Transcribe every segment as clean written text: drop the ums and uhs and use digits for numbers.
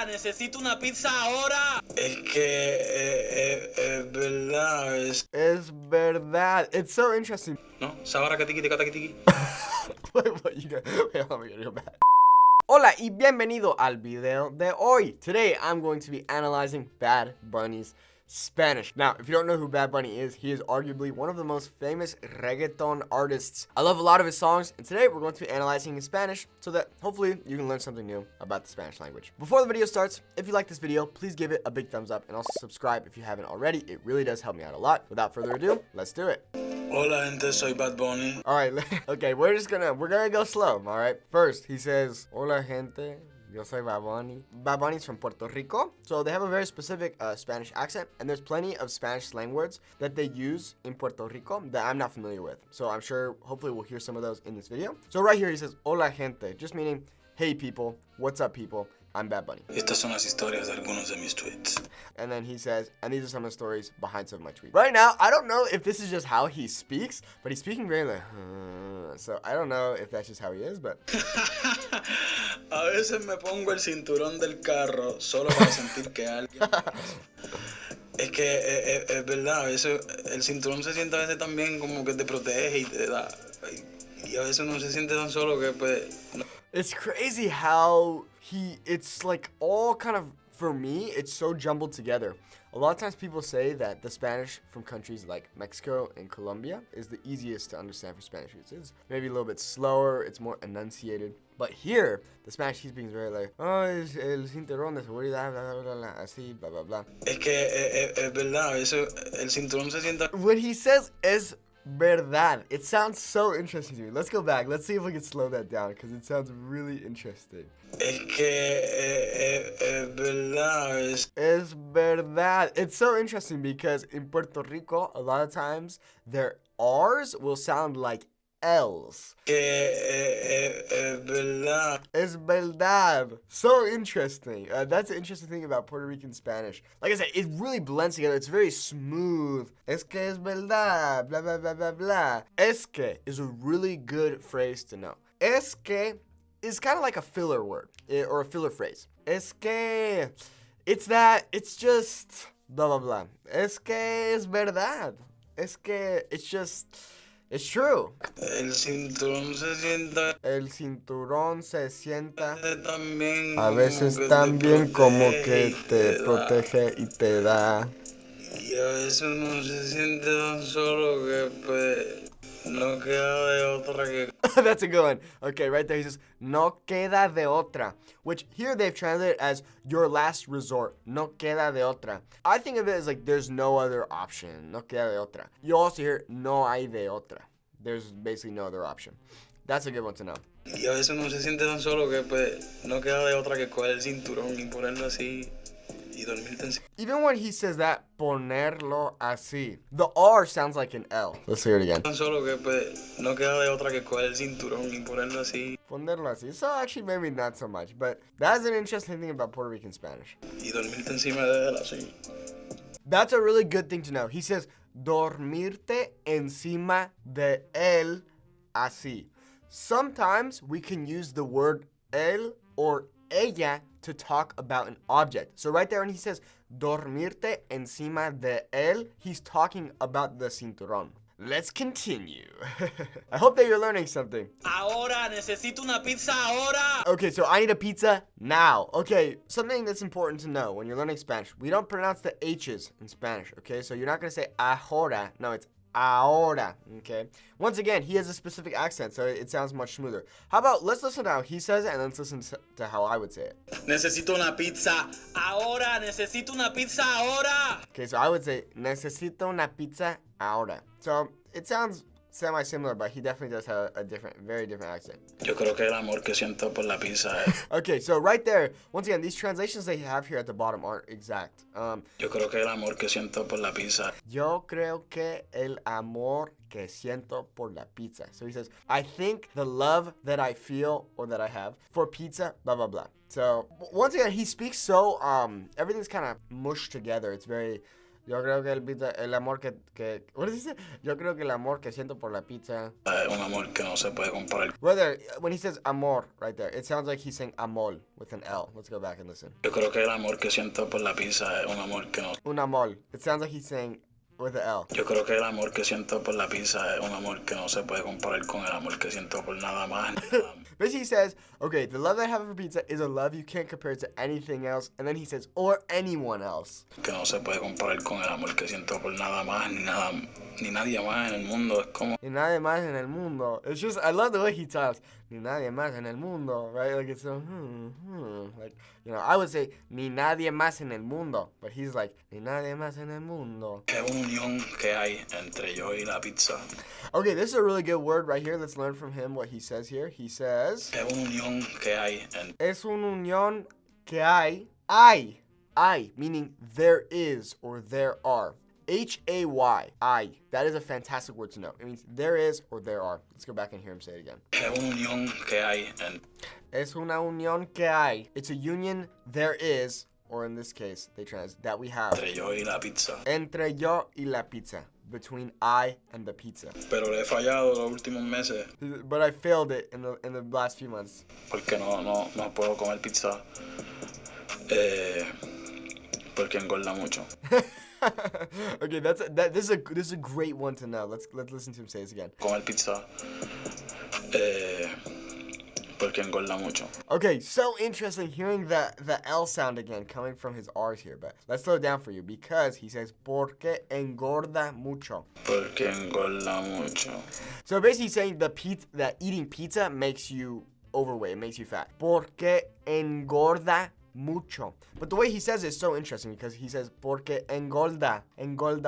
necesito una pizza ahora. Es que es verdad. Es verdad. It's so interesting. No, sabara katiki tiki tiki. Wait, you got, wait, let me go back. Hola y bienvenido al video de hoy. Today I'm going to be analyzing Bad Bunny's Spanish. Now, if you don't know who Bad Bunny is, he is arguably one of the most famous reggaeton artists. I love a lot of his songs, and today we're going to be analyzing his Spanish so that hopefully you can learn something new about the Spanish language. Before the video starts, if you like this video, please give it a big thumbs up and also subscribe if you haven't already. It really does help me out a lot. Without further ado, let's do it. Hola gente, soy Bad Bunny. Alright, okay, we're gonna go slow, alright? First, he says, Hola gente, yo soy Bad Bunny. Bad Bunny's from Puerto Rico, so they have a very specific Spanish accent, and there's plenty of Spanish slang words that they use in Puerto Rico that I'm not familiar with. So I'm sure, hopefully we'll hear some of those in this video. So right here he says, Hola gente, just meaning, hey people, what's up people? I'm Bad Bunny. Estas son las historias de algunos de mis tweets. And then he says, and these are some of the stories behind some of my tweets. Right now, I don't know if this is just how he speaks, but he's speaking very like, so I don't know if that's just how he is, but. A veces me pongo el cinturón del carro solo para sentir que alguien. Es que es verdad, a veces el cinturón se siente a veces también como que te protege y te da. Y a veces uno se siente tan solo que pues. No. It's crazy how it's like all kind of, for me, it's so jumbled together. A lot of times people say that the Spanish from countries like Mexico and Colombia is the easiest to understand for Spanish roots. It's maybe a little bit slower, it's more enunciated. But here, the Spanish he's speaking is very like, oh, es el cinturón de seguridad, bla, bla, bla, bla, así, blah, blah, blah. Es que es verdad, a veces el cinturón se siente. When he says es verdad, it sounds so interesting to me. Let's go back. Let's see if we can slow that down because it sounds really interesting. Es que es verdad. Es verdad. It's so interesting because in Puerto Rico, a lot of times their R's will sound like L's. Que es verdad. Es verdad. So interesting. That's an interesting thing about Puerto Rican Spanish. Like I said, it really blends together. It's very smooth. Es que es verdad. Blah, blah, blah, blah, blah. Es que is a really good phrase to know. Es que is kind of like a filler word or a filler phrase. Es que it's just blah, blah, blah. Es que es verdad. Es que it's true. El cinturón se sienta. El cinturón se sienta También a veces también como que te protege y te da. Y a veces uno se siente tan solo que pues no queda de otra que. That's a good one. Okay, right there he says, no queda de otra, which here they've translated as your last resort. No queda de otra. I think of it as like there's no other option. No queda de otra. You also hear no hay de otra. There's basically no other option. That's a good one to know. Y a veces uno se siente tan solo que pues no queda de otra que coger el cinturón y ponerlo así y dormirte encima. Even when he says that, ponerlo así, the R sounds like an L. Let's hear it again. Tan solo que pues no queda de otra que coger el cinturón y ponerlo así. Ponerlo así. So actually maybe not so much, but that's an interesting thing about Puerto Rican Spanish. Y dormirte encima de él así. That's a really good thing to know. He says, dormirte encima de él así. Sometimes we can use the word él or ella to talk about an object. So right there when he says dormirte encima de él, he's talking about the cinturón. Let's continue. I hope that you're learning something. Ahora necesito una pizza ahora. Okay, so I need a pizza now. Okay, something that's important to know when you're learning Spanish. We don't pronounce the H's in Spanish, okay? So you're not going to say ahora. No, it's ahora, okay? Once again, he has a specific accent, so it sounds much smoother. How about, let's listen to how he says it, and then let's listen to how I would say it. Necesito una pizza ahora. Necesito una pizza ahora. Okay, so I would say, necesito una pizza ahora. So it sounds semi-similar, but he definitely does have a very different accent. Yo creo que el amor que siento por la pizza es. Okay, so right there, once again, these translations they have here at the bottom aren't exact. Yo creo que el amor que siento por la pizza. Yo creo que el amor que siento por la pizza. So he says, I think the love that I feel or that I have for pizza, blah, blah, blah. So once again, he speaks so, everything's kind of mushed together. It's very Yo creo que el amor what does he say? Yo creo que el amor que siento por la pizza. Un amor que no se puede comparar. Whether when he says amor right there, it sounds like he's saying amor with an L. Let's go back and listen. Yo creo que el amor que siento por la pizza es un amor que no. Un amor. It sounds like he's saying with an L. Yo creo que el amor que siento por la pizza es un amor que no se puede comparar con el amor que siento por nada más. Basically, he says, okay, the love that I have for pizza is a love you can't compare it to anything else. And then he says, or anyone else. Que no se puede comparar con el amor que siento por nada más, ni nadie más en el mundo. Es como. Ni nadie más en el mundo. It's just, I love the way he talks. Ni nadie más en el mundo, right? Like it's so, like, you know, I would say, ni nadie más en el mundo. But he's like, ni nadie más en el mundo. Es una unión que hay entre yo y la pizza. Okay, this is a really good word right here. Let's learn from him what he says here. He says, Es una unión que hay es una unión que hay, meaning there is or there are. Hay, I. That is a fantastic word to know. It means there is or there are. Let's go back and hear him say it again. Es una unión que hay Es una unión que hay. It's a union there is, or in this case, they translate that we have. entre yo y la pizza. Entre yo y la pizza. Between I and the pizza. Pero le he fallado los últimos meses But I failed it in the last few months. porque no puedo comer pizza porque engorda mucho. Okay, this is a great one to know. Let's listen to him say this again. Comer pizza porque engorda mucho. Okay, so interesting hearing the L sound again coming from his R's here, but let's slow it down for you because he says porque engorda mucho. Porque engorda mucho. So basically saying that eating pizza makes you overweight, it makes you fat. Porque engorda mucho. But the way he says it is so interesting because he says porque engorda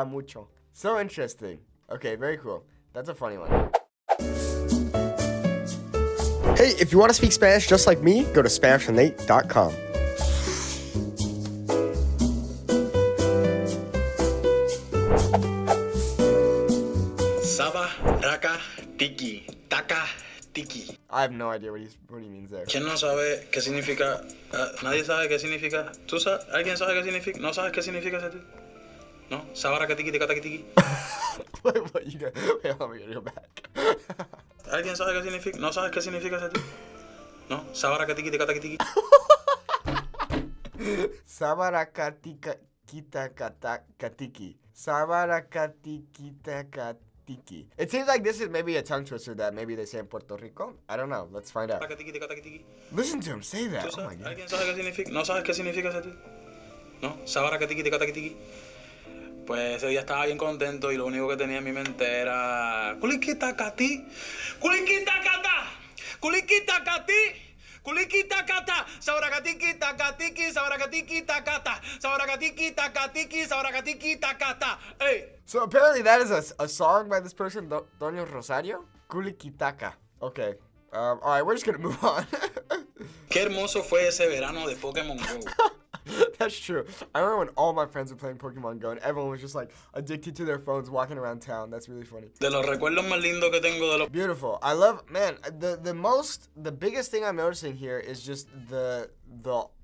mucho. So interesting. Okay, very cool. That's a funny one. Hey, if you want to speak Spanish just like me, go to SpanishWithNate.com. Saba, raka, tiki, taka, tiki. I have no idea what he means there. ¿Quién no sabe qué significa? Nadie sabe qué significa. ¿Tú sabes? ¿Alguien sabe qué significa? ¿No sabes qué significa ese? ¿No? Saba, raka, tiki, taka, tiki. Wait, let me go back. ¿Alguien sabe qué significa? ¿No sabes qué significa ese? ¿No? Saba, raka, tiki, taka, tiki. Sabarakatika kita katiki. Sabarakatikita katiki. It seems like this is maybe a tongue twister that maybe they say in Puerto Rico. I don't know. Let's find out. Listen to him say that. Oh my God. ¿Alguien sabe qué significa? ¿No sabes qué significa ese? ¿No? Saba, raka, tiki, taka, tiki. Pues ese día estaba bien contento y lo único que tenía en mi mente era culiquita cati, culiquita cata, culiquita cati, culiquita cata, sabracatiki takatiki, sabracatiki takata, sabracatiki takatiki, sabracatiki takata. Hey. So apparently that is a song by this person, Doña Rosario. Kulikitaka. Okay. All right, we're just gonna move on. Qué hermoso fue ese verano de Pokémon Go. That's true. I remember when all my friends were playing Pokemon Go and everyone was just like addicted to their phones walking around town. That's really funny. De los recuerdos más lindos que tengo de los. Beautiful. I love, man, the biggest thing I'm noticing here is just the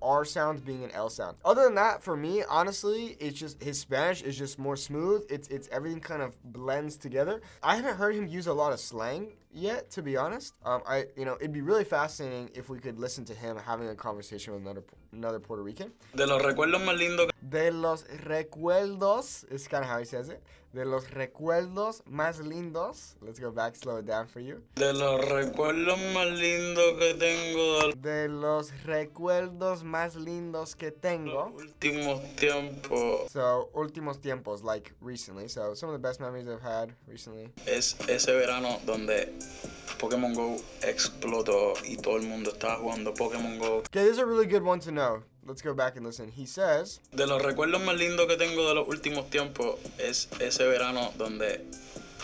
R sound being an L sound. Other than that, for me, honestly, it's just his Spanish is just more smooth. It's everything kind of blends together. I haven't heard him use a lot of slang yet, to be honest. It'd be really fascinating if we could listen to him having a conversation with another Puerto Rican. De los recuerdos más lindos. De los recuerdos is kind of how he says it. De los recuerdos más lindos. Let's go back, slow it down for you. De los recuerdos más lindos que tengo. De los recuerdos más lindos que tengo. Los últimos tiempos. So, últimos tiempos, like recently. So, some of the best memories I've had recently. Es ese verano donde Pokémon Go explotó y todo el mundo estaba jugando Pokémon Go. Okay, this is a really good one to know. Let's go back and listen. He says, de los recuerdos más lindos que tengo de los últimos tiempos es ese verano donde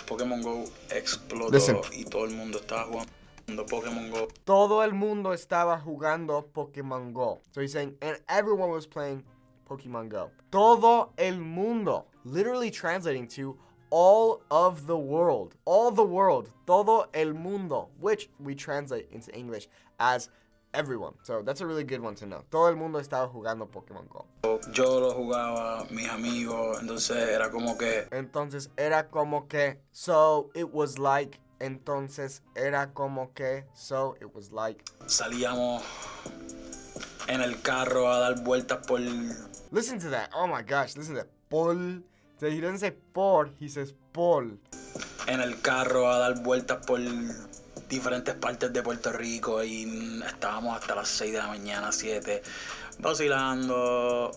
Pokémon Go explotó y todo el mundo estaba jugando Pokémon Go. Todo el mundo estaba jugando Pokémon Go. So he's saying, and everyone was playing Pokémon Go. Todo el mundo. Literally translating to all of the world. All the world. Todo el mundo. Which we translate into English as everyone. So that's a really good one to know. Todo el mundo estaba jugando Pokémon Go. Yo lo jugaba, mis amigos, entonces era como que Entonces era como que, so it was like. Entonces era como que, so it was like. salíamos en el carro a dar vueltas por Listen to that. Oh my gosh, listen to that. Pol. So he doesn't say por, he says pol. en el carro a dar vueltas por diferentes partes de Puerto Rico y estábamos hasta las 6 de la mañana, 7, vacilando,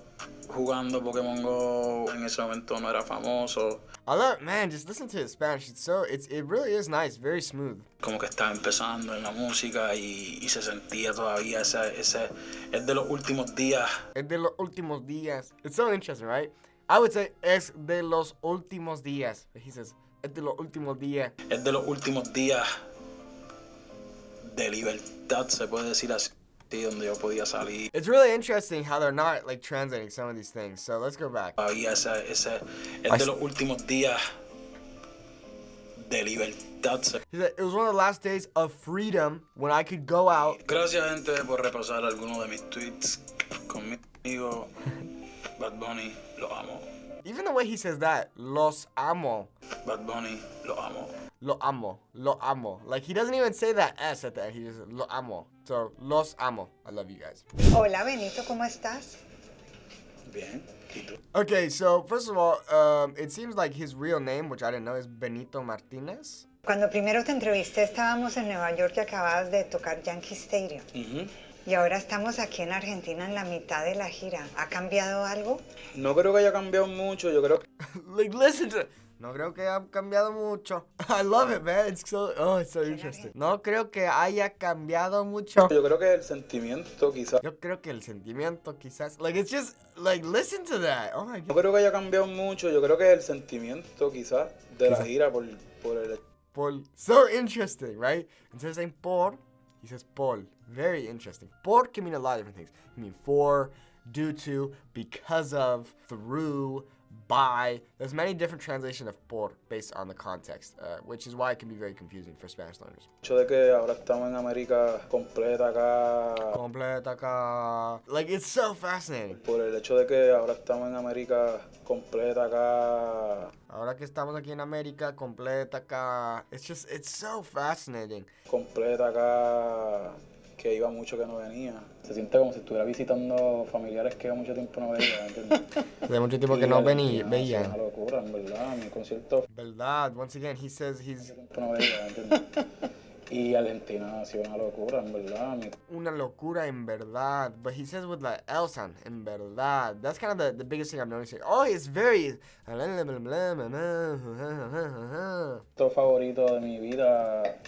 jugando Pokémon Go. En ese momento no era famoso. I love it, man. Just listen to his Spanish. It really is nice, very smooth. Como que estaba empezando en la música y se sentía todavía ese es de los últimos días. Es de los últimos días. It's so interesting, right? I would say es de los últimos días. He says es de los últimos días. Es de los últimos días de libertad, se puede decir así, donde yo podía salir. It's really interesting how they're not like translating some of these things. So let's go back. Todavía ese es de los últimos días de libertad. He said it was one of the last days of freedom when I could go out. Gracias, gente, por repasar algunos de mis tweets conmigo. Bad Bunny, lo amo. Even the way he says that, los amo. Bad Bunny, lo amo. Lo amo, lo amo. Like he doesn't even say that S at the end. He just lo amo. So los amo. I love you guys. Hola Benito, ¿cómo estás? Bien, ¿y tú? Okay, so first of all, it seems like his real name, which I didn't know, is Benito Martinez. Cuando primero te entrevisté estábamos en Nueva York y acababas de tocar Yankee Stadium. Y ahora estamos aquí en Argentina en la mitad de la gira. ¿Ha cambiado algo? No creo que haya cambiado mucho, yo creo que Like listen to. No creo que haya cambiado mucho. I love it, man. It's so interesting. No creo que haya cambiado mucho. Yo creo que el sentimiento quizás. Yo creo que el sentimiento quizás. Like it's just like listen to that. Oh my No god. creo que haya cambiado mucho, yo creo que el sentimiento quizás de la gira por el Por. So interesting, right? Instead of saying por, he says Paul. Very interesting. Por can mean a lot of different things. It can mean for, due to, because of, through, by. There's many different translations of por based on the context, which is why it can be very confusing for Spanish learners. hecho de que ahora estamos en América completa acá, Completa acá. Like it's so fascinating. por el hecho de que ahora estamos en América completa acá, Ahora que estamos aquí en América, completa acá. It's so fascinating. completa acá, que iba mucho que no venía. Se siente como si estuviera visitando familiares que mucho tiempo no veía, ¿entiendes? Hace mucho tiempo que no Ha sido una veían. locura, en verdad, mi concierto Verdad. Once again, he says he's tiempo no veía, ¿entiendes? Y Argentina ha sido una locura, en verdad. una locura en verdad. But he says with like Elsan, en verdad. That's kind of the biggest thing I'm noticing. Oh, it's very... Mi favorito de mi vida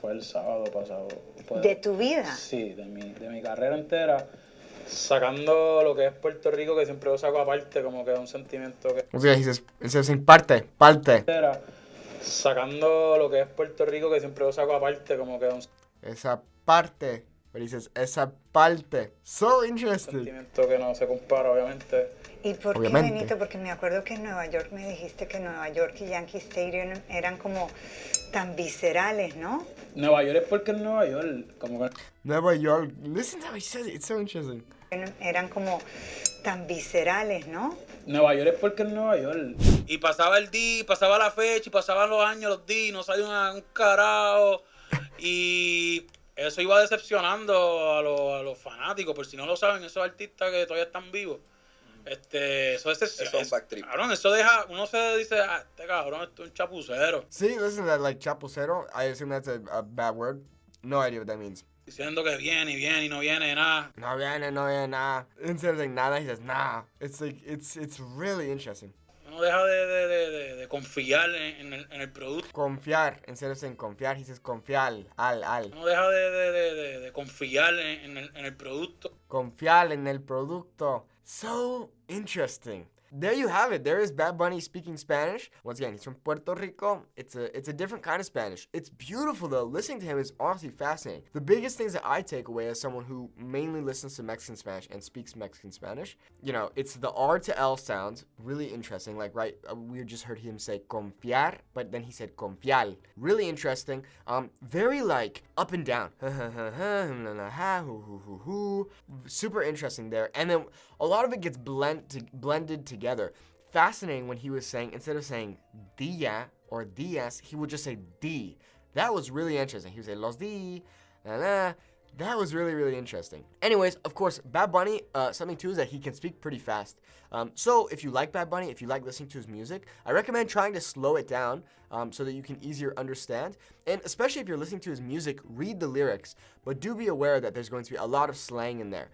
fue el sábado pasado. ¿De tu vida? Sí, de mi carrera entera. Sacando lo que es Puerto Rico, que siempre lo saco aparte, como que es un sentimiento que Once again, he says, instead of saying parte. entera. Sacando lo que es Puerto Rico, que siempre lo saco aparte, como que es un Esa parte. But he says, esa parte. So interesting. sentimiento que no se compara, obviamente. ¿Y por Obviamente. qué Benito? Porque me acuerdo que en Nueva York me dijiste que Nueva York y Yankee Stadium eran como tan viscerales, ¿no? Nueva York es porque es Nueva York, como que Nueva York. Listen to how he says it. It's so interesting. Eran como tan viscerales, ¿no? Nueva York es porque es Nueva York. Y pasaba el día, pasaba la fecha, y pasaban los años, los días, y no salía un carajo. Y eso iba decepcionando a los fanáticos, por si no lo saben, esos artistas que todavía están vivos. Eso es un backtrip. Cabrón, eso deja, uno se dice, este cabrón es un chapucero. See, listen to that, like chapucero. I assume that's a bad word. No idea what that means. Diciendo que viene y viene y no viene nada. No viene nada. Instead of saying nada, he says nah. It's like, it's really interesting. Uno deja de confiar en el producto. Confiar. Instead of saying confiar, he says confiar. Al. Uno deja de confiar en el producto. Confiar en el producto. So interesting. there you have it. There is Bad Bunny speaking Spanish. Once again, he's from Puerto Rico. It's a different kind of Spanish. It's beautiful though. Listening to him is honestly fascinating. The biggest things that I take away as someone who mainly listens to Mexican Spanish and speaks Mexican Spanish, you know, it's the R to L sounds, really interesting. Like, right, we just heard him say confiar, but then he said confial. Really interesting. Very like up and down. Super interesting there. And then a lot of it gets blended together. Fascinating when he was saying, instead of saying dia or dias, he would just say di. That was really interesting. He would say los di, la la. That was really, really interesting. Anyways, of course, Bad Bunny, something too is that he can speak pretty fast. So if you like Bad Bunny, if you like listening to his music, I recommend trying to slow it down so that you can easier understand. And especially if you're listening to his music, read the lyrics, but do be aware that there's going to be a lot of slang in there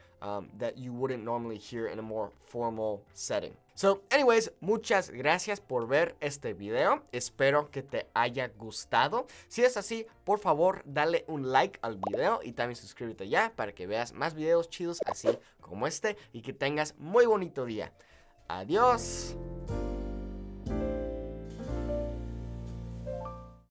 that you wouldn't normally hear in a more formal setting. So, anyways, muchas gracias por ver este video. Espero que te haya gustado. Si es así, por favor, dale un like al video y también suscríbete ya para que veas más videos chidos así como este y que tengas muy bonito día. Adiós.